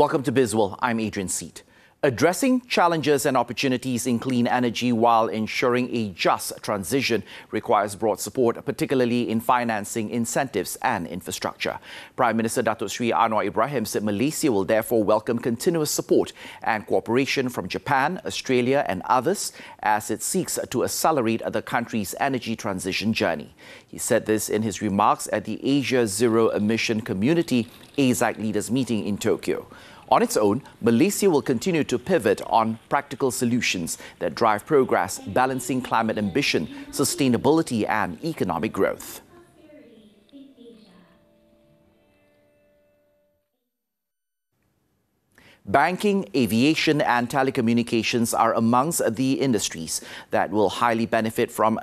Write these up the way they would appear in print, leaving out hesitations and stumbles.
Welcome to Bizworld. I'm Adrian Seet. Addressing challenges and opportunities in clean energy while ensuring a just transition requires broad support, particularly in financing, incentives and infrastructure. Prime Minister Datuk Sri Anwar Ibrahim said Malaysia will therefore welcome continuous support and cooperation from Japan, Australia and others as it seeks to accelerate the country's energy transition journey. He said this in his remarks at the Asia Zero Emission Community AZAC Leaders Meeting in Tokyo. On its own, Malaysia will continue to pivot on practical solutions that drive progress, balancing climate ambition, sustainability and economic growth. Banking, aviation and telecommunications are amongst the industries that will highly benefit from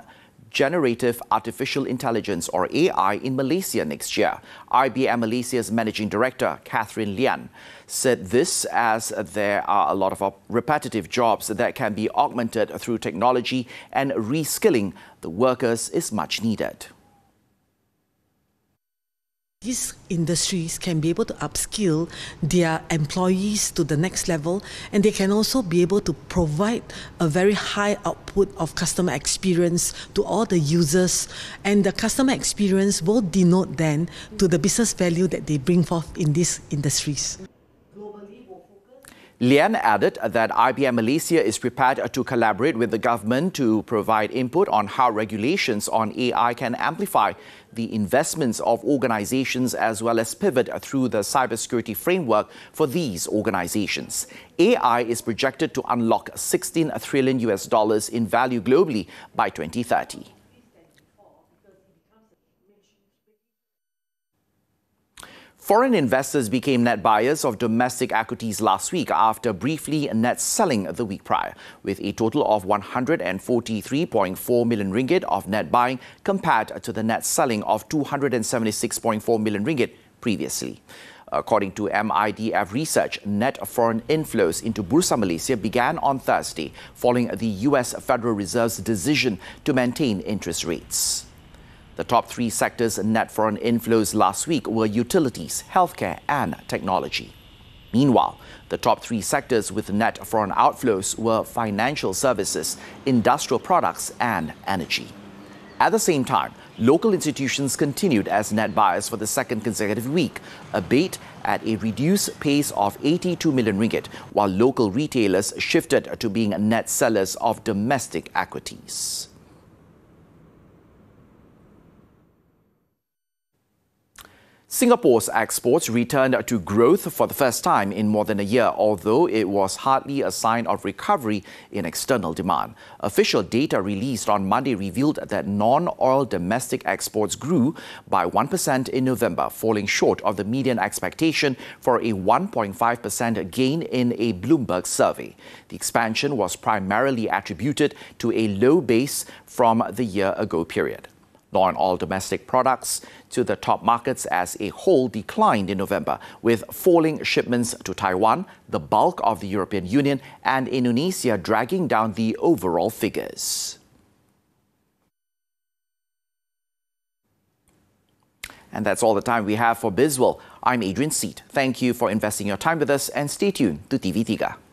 Generative Artificial Intelligence or AI in Malaysia next year. IBM Malaysia's Managing Director, Catherine Lian, said this as there are a lot of repetitive jobs that can be augmented through technology and reskilling the workers is much needed. These industries can be able to upskill their employees to the next level, and they can also be able to provide a very high output of customer experience to all the users, and the customer experience will denote then to the business value that they bring forth in these industries. Lian added that IBM Malaysia is prepared to collaborate with the government to provide input on how regulations on AI can amplify the investments of organizations as well as pivot through the cybersecurity framework for these organizations. AI is projected to unlock $16 trillion in value globally by 2030. Foreign investors became net buyers of domestic equities last week after briefly net selling the week prior, with a total of 143.4 million ringgit of net buying compared to the net selling of 276.4 million ringgit previously. According to MIDF research, net foreign inflows into Bursa Malaysia began on Thursday following the US Federal Reserve's decision to maintain interest rates. The top three sectors' net foreign inflows last week were utilities, healthcare and technology. Meanwhile, the top three sectors with net foreign outflows were financial services, industrial products and energy. At the same time, local institutions continued as net buyers for the second consecutive week, albeit at a reduced pace of 82 million ringgit, while local retailers shifted to being net sellers of domestic equities. Singapore's exports returned to growth for the first time in more than a year, although it was hardly a sign of recovery in external demand. Official data released on Monday revealed that non-oil domestic exports grew by 1% in November, falling short of the median expectation for a 1.5% gain in a Bloomberg survey. The expansion was primarily attributed to a low base from the year-ago period. Non-oil domestic products to the top markets as a whole declined in November, with falling shipments to Taiwan, the bulk of the European Union and Indonesia dragging down the overall figures. And that's all the time we have for Bizworld. I'm Adrian Seet. Thank you for investing your time with us and stay tuned to TV3.